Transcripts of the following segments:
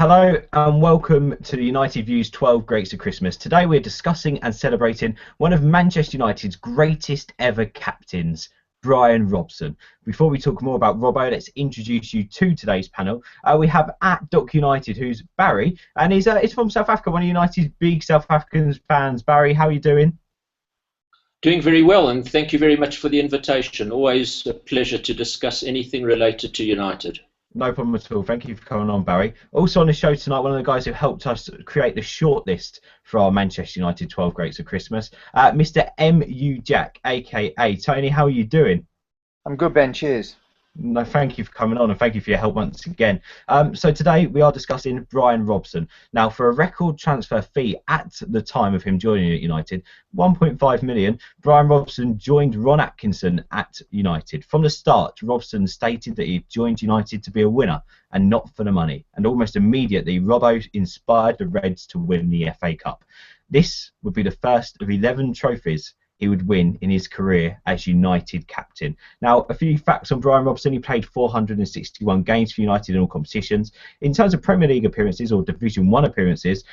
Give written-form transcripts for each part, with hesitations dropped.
Hello and welcome to the United Views 12 Greats of Christmas. Today we're discussing and celebrating one of Manchester United's greatest ever captains, Bryan Robson. Before we talk more about Robbo, let's introduce you to today's panel. We have at Doc United, who's Barry, and he's from South Africa, one of United's big South African fans. Barry, how are you doing? Doing very well, and thank you very much for the invitation. Always a pleasure to discuss anything related to United. No problem at all. Thank you for coming on, Barry. Also on the show tonight, one of the guys who helped us create the shortlist for our Manchester United 12 Greats of Christmas, Mr. M.U. Jack, a.k.a. Tony. How are you doing? I'm good, Ben. Cheers. No, thank you for coming on and thank you for your help once again. So today we are discussing Bryan Robson. Now, for a record transfer fee at the time of him joining at United, 1.5 million, Bryan Robson joined Ron Atkinson at United. From the start, Robson stated that he joined United to be a winner and not for the money. And almost immediately, Robbo inspired the Reds to win the FA Cup. This would be the first of 11 trophies he would win in his career as United captain. Now, a few facts on Bryan Robson. He played 461 games for United in all competitions. In terms of Premier League appearances or Division 1 appearances,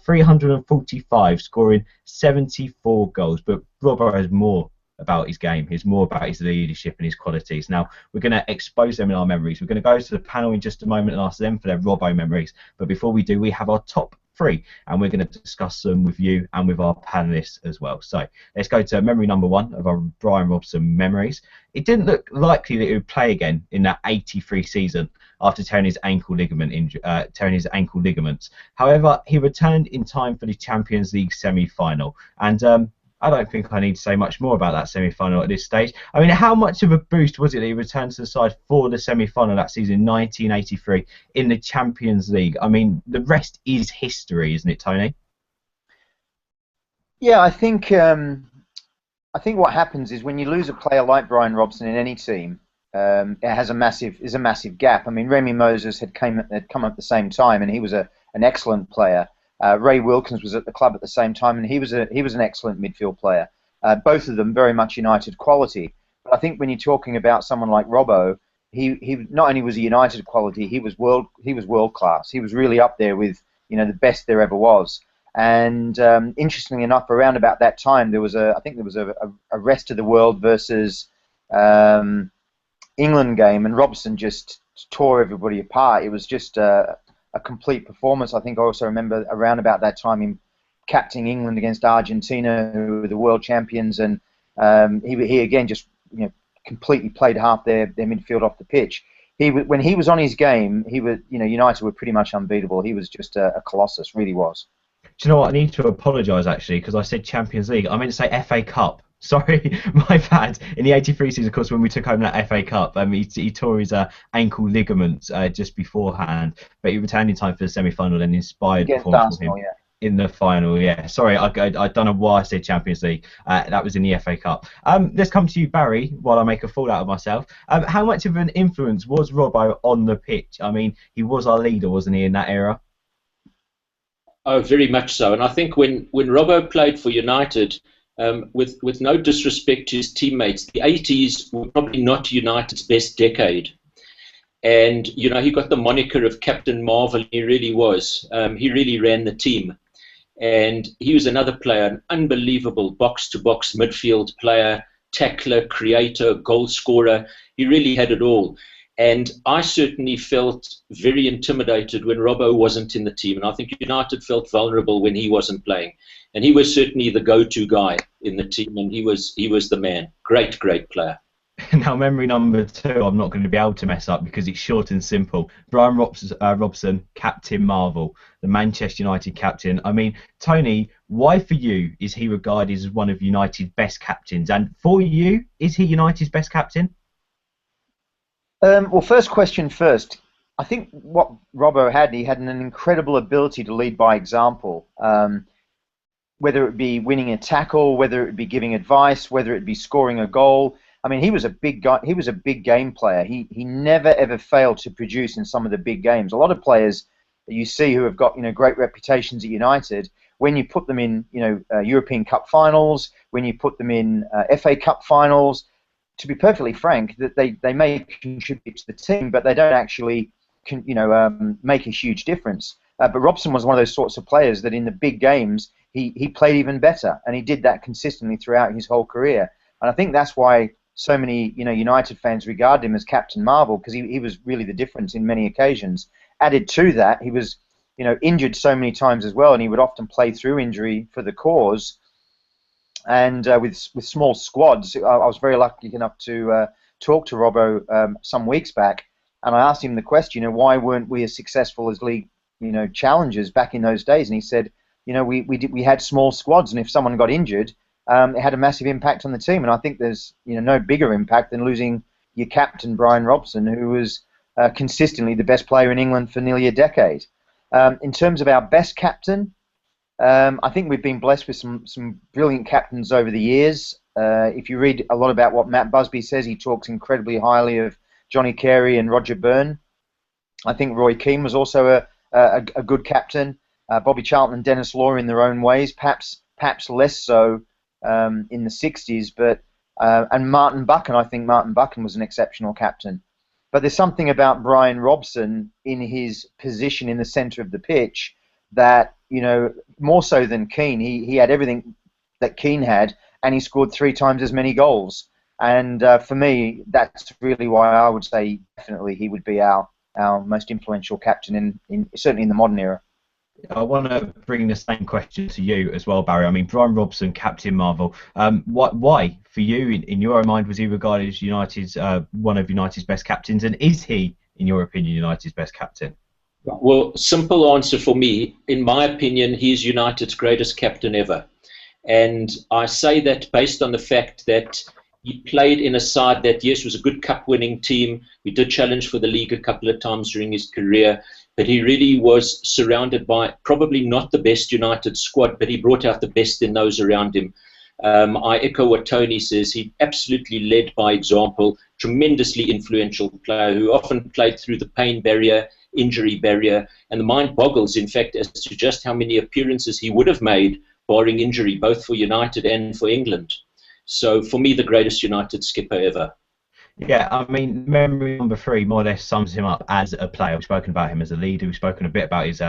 345, scoring 74 goals. But Robbo has more about his game. He's more about his leadership and his qualities. Now, we're going to expose them in our memories. We're going to go to the panel in just a moment and ask them for their Robbo memories. But before we do, we have our top three, and we're going to discuss them with you and with our panelists as well. So let's go to memory number one of our Bryan Robson memories. It didn't look likely that he would play again in that '83 season after tearing his ankle ligaments. However, he returned in time for the Champions League semi-final, and I don't think I need to say much more about that semi-final at this stage. I mean, how much of a boost was it that he returned to the side for the semi-final that season, 1983, in the Champions League? I mean, the rest is history, isn't it, Tony? Yeah, I think what happens is when you lose a player like Bryan Robson in any team, it has a massive gap. I mean, Remy Moses had come at the same time, and he was an excellent player. Ray Wilkins was at the club at the same time, and he was an excellent midfield player. Both of them very much United quality. But I think when you're talking about someone like Robbo, he not only was a United quality, he was world class. He was really up there with the best there ever was. And interestingly enough, around about that time, there was a rest of the world versus England game, and Robson just tore everybody apart. It was just a complete performance. I think I also remember around about that time him captaining England against Argentina, who were the world champions, and he again just completely played half their midfield off the pitch. When he was on his game, United were pretty much unbeatable. He was just a colossus, really was. Do you know what? I need to apologise actually because I said Champions League. I meant to say FA Cup. Sorry, my bad. In the '83 season, of course, when we took home that FA Cup, he tore his ankle ligaments just beforehand, but he returned in time for the semi-final and inspired performance from him in the final. Yeah, sorry, I don't know why I said Champions League. That was in the FA Cup. Let's come to you, Barry, while I make a fool out of myself. How much of an influence was Robbo on the pitch? I mean, he was our leader, wasn't he, in that era? Oh, very much so. And I think when Robbo played for United, with no disrespect to his teammates, the '80s were probably not United's best decade. And, he got the moniker of Captain Marvel. He really was. He really ran the team. And he was another player, an unbelievable box-to-box midfield player, tackler, creator, goal scorer. He really had it all. And I certainly felt very intimidated when Robbo wasn't in the team. And I think United felt vulnerable when he wasn't playing. And he was certainly the go-to guy in the team, and he was the man. Great player. Now, memory number two, I'm not going to be able to mess up because it's short and simple. Bryan Robson, Captain Marvel, the Manchester United captain. I mean, Tony, why for you is he regarded as one of United's best captains? And for you, is he United's best captain? Well, first question first. I think what Robbo had, he had an incredible ability to lead by example. Whether it be winning a tackle, whether it be giving advice, whether it be scoring a goal. I mean, he was a big guy. He was a big game player. He never ever failed to produce in some of the big games. A lot of players that you see who have got great reputations at United, when you put them in European Cup finals, when you put them in FA Cup finals, to be perfectly frank, that they may contribute to the team, but they don't actually make a huge difference. But Robson was one of those sorts of players that in the big games he played even better, and he did that consistently throughout his whole career. And I think that's why so many United fans regard him as Captain Marvel, because he was really the difference in many occasions. Added to that, he was injured so many times as well, and he would often play through injury for the cause. And with small squads, I was very lucky enough to talk to Robbo some weeks back, and I asked him the question, why weren't we as successful as league challengers back in those days? And he said, we had small squads, and if someone got injured, it had a massive impact on the team. And I think there's no bigger impact than losing your captain, Bryan Robson, who was consistently the best player in England for nearly a decade. In terms of our best captain, I think we've been blessed with some brilliant captains over the years. If you read a lot about what Matt Busby says, he talks incredibly highly of Johnny Carey and Roger Byrne. I think Roy Keane was also a good captain. Bobby Charlton and Dennis Law in their own ways, perhaps less so in the 60s. But and Martin Buchan, I think Martin Buchan was an exceptional captain. But there's something about Bryan Robson in his position in the centre of the pitch that, more so than Keane, he had everything that Keane had, and he scored 3 times as many goals. And for me, that's really why I would say definitely he would be our most influential captain certainly in the modern era. I want to bring the same question to you as well, Barry. I mean, Bryan Robson, Captain Marvel. Why, for you, in your own mind, was he regarded as one of United's best captains, and is he, in your opinion, United's best captain? Well, simple answer for me. In my opinion, he's United's greatest captain ever. And I say that based on the fact that he played in a side that, yes, was a good cup-winning team. We did challenge for the league a couple of times during his career, but he really was surrounded by probably not the best United squad, but he brought out the best in those around him. I echo what Tony says. He absolutely led by example, tremendously influential player who often played through the pain barrier, injury barrier, and the mind boggles, in fact, as to just how many appearances he would have made barring injury, both for United and for England. So for me, the greatest United skipper ever. Yeah, I mean, memory number 3 more or less sums him up as a player. We've spoken about him as a leader. We've spoken a bit about his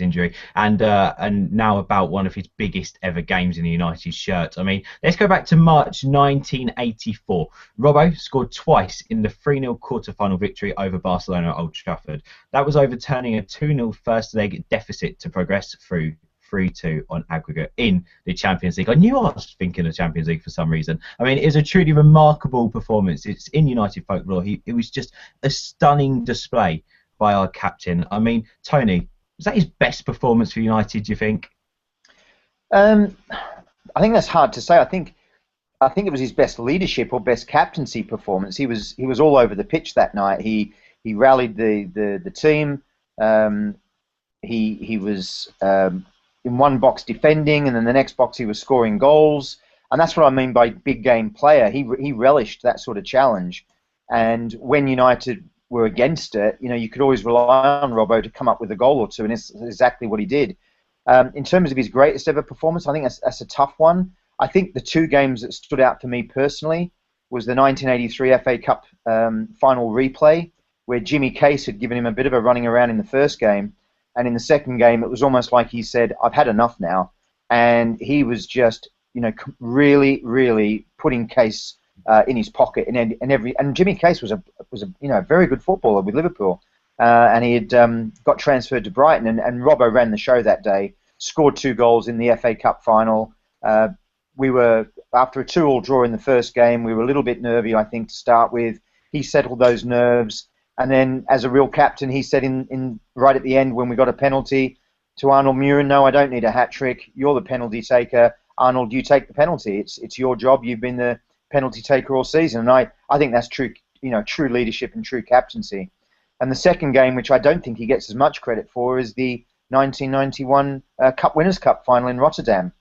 injury, and now about one of his biggest ever games in the United shirt. I mean, let's go back to March 1984. Robbo scored twice in the 3-0 quarter-final victory over Barcelona at Old Trafford. That was overturning a 2-0 first leg deficit to progress through 3-2 on aggregate in the Champions League. I knew I was thinking of Champions League for some reason. I mean, it was a truly remarkable performance. It's in United folklore. It was just a stunning display by our captain. I mean, Tony, was that his best performance for United, do you think? I think that's hard to say. I think it was his best leadership or best captaincy performance. He was all over the pitch that night. He rallied the team. He was in one box defending, and then the next box he was scoring goals. And that's what I mean by big game player. He relished that sort of challenge. And when United were against it, you could always rely on Robbo to come up with a goal or two, and it's exactly what he did. In terms of his greatest ever performance, I think that's a tough one. I think the 2 games that stood out for me personally was the 1983 FA Cup final replay, where Jimmy Case had given him a bit of a running around in the first game. And in the second game, it was almost like he said, "I've had enough now," and he was just, really, really putting Case in his pocket. And Jimmy Case was a very good footballer with Liverpool, and he had got transferred to Brighton. And Robbo ran the show that day, scored 2 goals in the FA Cup final. We were after a 2-2 draw in the first game. We were a little bit nervy, I think, to start with. He settled those nerves. And then, as a real captain, he said in right at the end when we got a penalty to Arnold Muren, "No, I don't need a hat trick. You're the penalty taker. Arnold, you take the penalty. It's your job. You've been the penalty taker all season." And I think that's true, true leadership and true captaincy. And the second game, which I don't think he gets as much credit for, is the 1991 Cup Winners' Cup final in Rotterdam.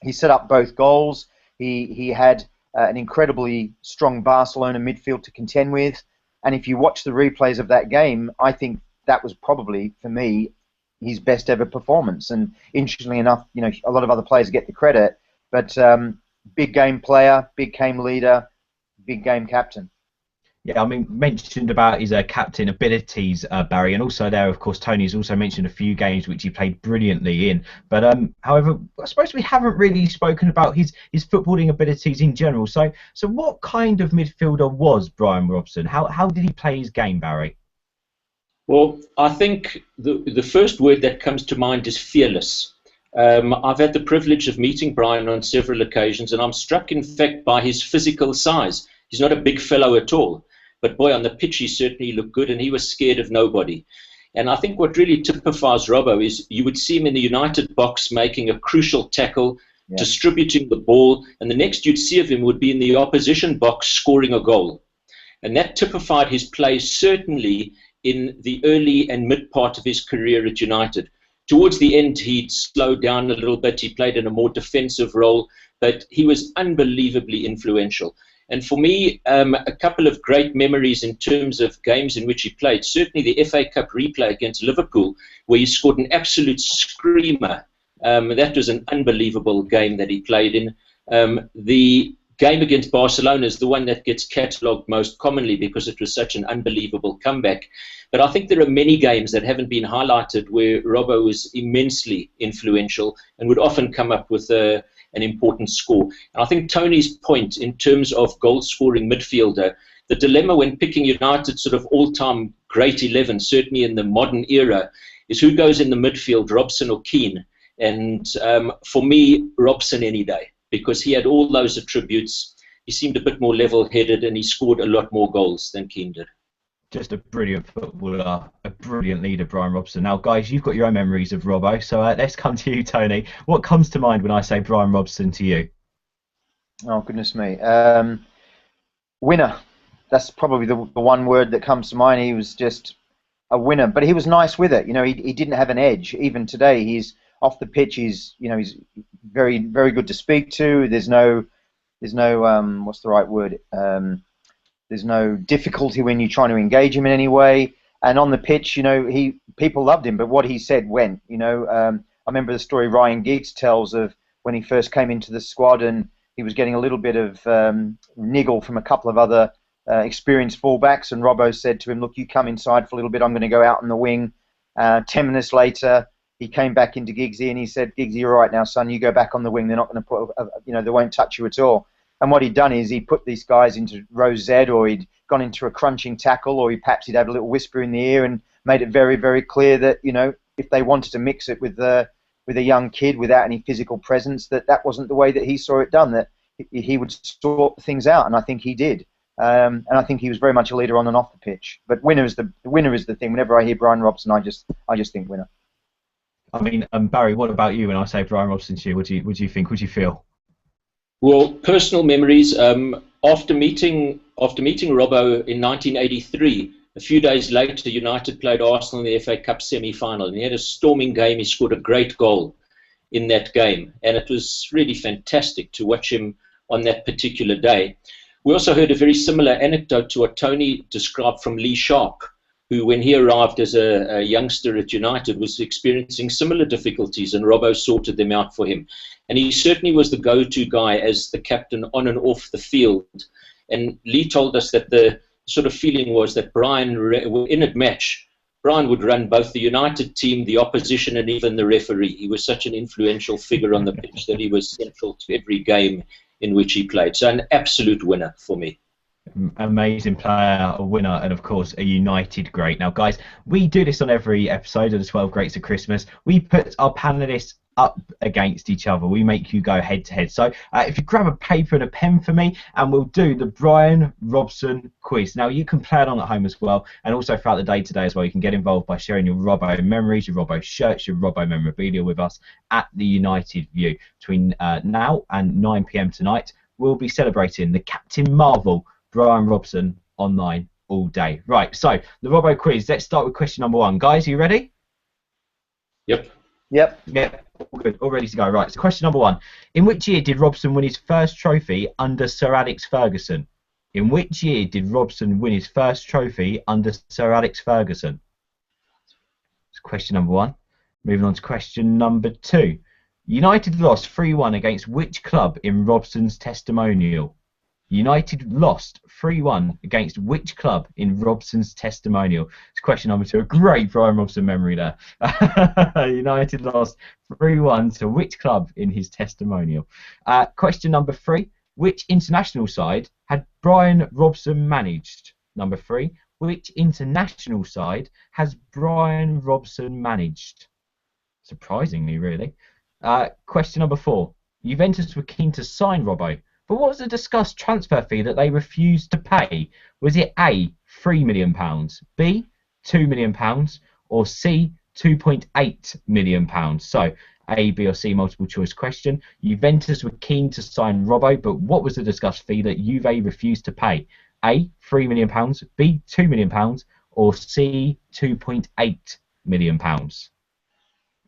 He set up both goals. He had an incredibly strong Barcelona midfield to contend with. And if you watch the replays of that game, I think that was probably, for me, his best ever performance. And interestingly enough, a lot of other players get the credit, but big game player, big game leader, big game captain. Yeah, I mean, mentioned about his captain abilities, Barry, and also there, of course, Tony's also mentioned a few games which he played brilliantly in. But however, I suppose we haven't really spoken about his footballing abilities in general. So what kind of midfielder was Bryan Robson? How did he play his game, Barry? Well, I think the first word that comes to mind is fearless. I've had the privilege of meeting Bryan on several occasions, and I'm struck, in fact, by his physical size. He's not a big fellow at all, but boy, on the pitch he certainly looked good, and he was scared of nobody. And I think what really typifies Robbo is you would see him in the United box making a crucial tackle, Yeah. distributing the ball, and the next you'd see of him would be in the opposition box scoring a goal. And that typified his play certainly in the early and mid part of his career at United. Towards the end, he'd slowed down a little bit. He played in a more defensive role, but he was unbelievably influential. And for me, a couple of great memories in terms of games in which he played. Certainly the FA Cup replay against Liverpool, where he scored an absolute screamer. That was an unbelievable game that he played in. The game against Barcelona is the one that gets catalogued most commonly because it was such an unbelievable comeback. But I think there are many games that haven't been highlighted where Robbo was immensely influential and would often come up with an important score. And I think Tony's point in terms of goal-scoring midfielder, the dilemma when picking United's sort of all-time great 11, certainly in the modern era, is who goes in the midfield, Robson or Keane? And for me, Robson any day, because he had all those attributes. He seemed a bit more level-headed, and he scored a lot more goals than Keane did. Just a brilliant footballer, a brilliant leader, Bryan Robson. Now, guys, you've got your own memories of Robbo, so let's come to you, Tony. What comes to mind when I say Bryan Robson to you? Oh, goodness me. Winner. That's probably the one word that comes to mind. He was just a winner, but he was nice with it. You know, he didn't have an edge. Even today, he's off the pitch. He's very, very good to speak to. There's no what's the right word? There's no difficulty when you're trying to engage him in any way. And on the pitch, people loved him, but what he said went. I remember the story Ryan Giggs tells of when he first came into the squad and he was getting a little bit of niggle from a couple of other experienced fullbacks, and Robbo said to him, "Look, you come inside for a little bit. I'm going to go out on the wing." 10 minutes later, he came back into Giggsy and he said, "Giggsy, you're right now, son. You go back on the wing. They're not going to put, they won't touch you at all." And what he'd done is he put these guys into row Z, or he'd gone into a crunching tackle, or perhaps he'd have a little whisper in the ear and made it very, very clear that, if they wanted to mix it with a young kid without any physical presence, that wasn't the way that he saw it done, that he would sort things out, and I think he did. And I think he was very much a leader on and off the pitch. But winner is the thing. Whenever I hear Bryan Robson, I just think winner. I mean, Barry, what about you when I say Bryan Robson to you? What do you think? What do you feel? Well, personal memories. After meeting Robbo in 1983, a few days later, United played Arsenal in the FA Cup semi-final, and he had a storming game. He scored a great goal in that game, and it was really fantastic to watch him on that particular day. We also heard a very similar anecdote to what Tony described from Lee Sharp, who, when he arrived as a youngster at United, was experiencing similar difficulties, and Robbo sorted them out for him. And he certainly was the go-to guy as the captain on and off the field. And Lee told us that the sort of feeling was that Bryan, in a match, Bryan would run both the United team, the opposition, and even the referee. He was such an influential figure on the pitch that he was central to every game in which he played. So an absolute winner for me. Amazing player, a winner, and of course a United great. Now, guys, we do this on every episode of the 12 Greats of Christmas. We put our panelists up against each other. We make you go head to head. So if you grab a paper and a pen for me, and we'll do the Bryan Robson quiz. Now, you can play along at home as well, and also throughout the day today as well. You can get involved by sharing your Robbo memories, your Robbo shirts, your Robbo memorabilia with us at the United View. Between now and 9 p.m. tonight, we'll be celebrating the Captain Marvel, Bryan Robson, online all day. Right, so the Robbo quiz. Let's start with question number one. Guys, are you ready? Yep. Yep. Yeah, all good, all ready to go. Right, so question number one. In which year did Robson win his first trophy under Sir Alex Ferguson? In which year did Robson win his first trophy under Sir Alex Ferguson? That's question number one. Moving on to question number two. United lost 3-1 against which club in Robson's testimonial? United lost 3-1 against which club in Robson's testimonial? It's question number 2. A great Bryan Robson memory there. United lost 3-1 to which club in his testimonial? Question number 3. Which international side had Bryan Robson managed? Number 3. Which international side has Bryan Robson managed? Surprisingly, really. Question number 4. Juventus were keen to sign Robbo, but what was the discussed transfer fee that they refused to pay? Was it A, £3 million, B, £2 million, or C, £2.8 million? So, A, B, or C, multiple choice question. Juventus were keen to sign Robbo, but what was the discussed fee that Juve refused to pay? A, £3 million, B, £2 million, or C, £2.8 million?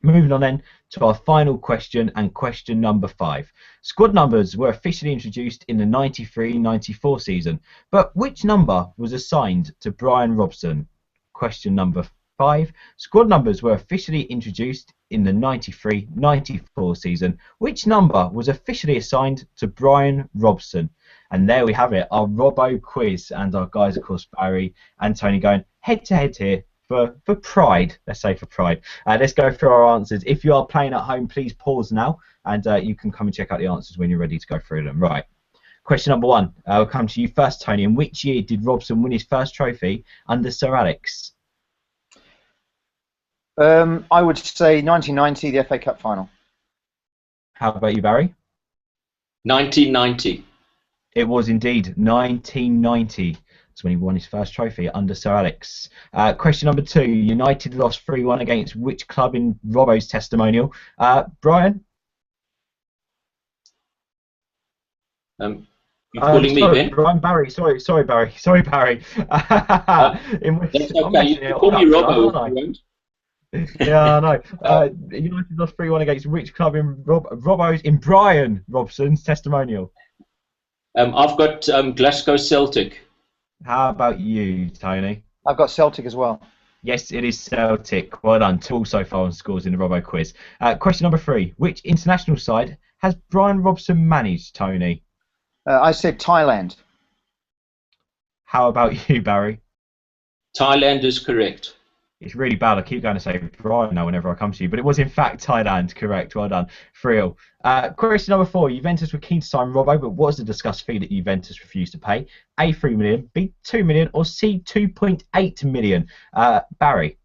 Moving on then to our final question, and question number 5. Squad numbers were officially introduced in the 93-94 season, but which number was assigned to Bryan Robson? Question number 5. Squad numbers were officially introduced in the 93-94 season. Which number was officially assigned to Bryan Robson? And there we have it, our Robbo quiz, and our guys, of course, Barry and Tony, going head to head here. For pride, let's say for pride. Let's go through our answers. If you are playing at home, please pause now, and you can come and check out the answers when you're ready to go through them. Right. Question number 1. I'll come to you first, Tony. In which year did Robson win his first trophy under Sir Alex? I would say 1990, the FA Cup final. How about you, Barry? 1990. It was indeed 1990. That's when he won his first trophy under Sir Alex. Question number 2. United lost 3-1 against which club in Robbo's testimonial? Brian? You're calling me, Ben? Brian, Barry. Sorry, Barry. In which, that's okay. You call me Robbo. Yeah, I know. United lost 3-1 against which club in Bryan Robson's testimonial? I've got Glasgow Celtic. How about you, Tony? I've got Celtic as well. Yes, it is Celtic. Well done. 2 so far on scores in the Robbo quiz. Question number 3. Which international side has Bryan Robson managed, Tony? I said Thailand. How about you, Barry? Thailand is correct. It's really bad. I keep going to say Brian now whenever I come to you, but it was in fact Thailand. Correct. Well done. 3-0. Question number 4. Juventus were keen to sign Robbo, but what was the discussed fee that Juventus refused to pay? A, £3 million, B, £2 million, or C, £2.8 million? Barry?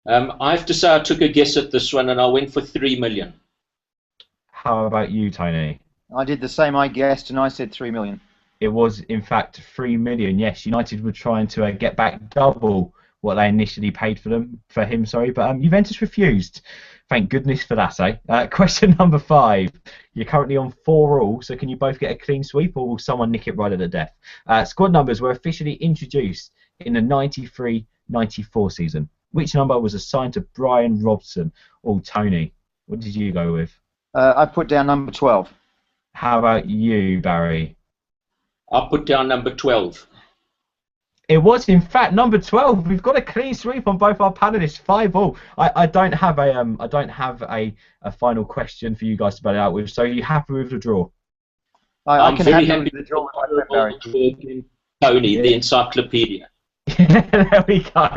I have to say I took a guess at this one, and I went for £3 million. How about you, Tony? I did the same. I guessed, and I said £3 million. It was in fact £3 million. Yes, United were trying to get back double what they initially paid for him, but Juventus refused. Thank goodness for that, eh? Question number 5. You're currently on 4-all, so can you both get a clean sweep, or will someone nick it right at the death? Squad numbers were officially introduced in the 93-94 season. Which number was assigned to Bryan Robson? Oh, Tony, what did you go with? I put down number 12. How about you, Barry? I put down number 12. It was in fact number 12. We've got a clean sweep on both our panelists. 5-all. I don't have a final question for you guys to battle out with. So are you happy with the draw? I'm very happy with the draw with my friend Barry. Tony, the encyclopedia. There we go.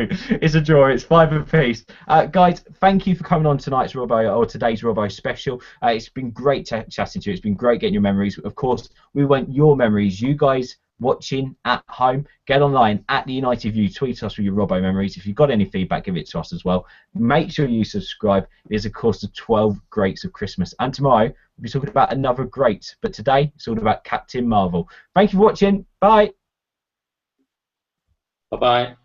It's a draw. It's 5 apiece. Guys, thank you for coming on tonight's Robbo, or today's Robbo special. It's been great chatting to you. It's been great getting your memories. Of course, we want your memories. You guys watching at home, get online at the United View, tweet us with your Robbo memories. If you've got any feedback, give it to us as well. Make sure you subscribe. It is, of course, the 12 greats of Christmas, and tomorrow we'll be talking about another great, but today it's all about Captain Marvel. Thank you for watching. Bye. Bye-bye.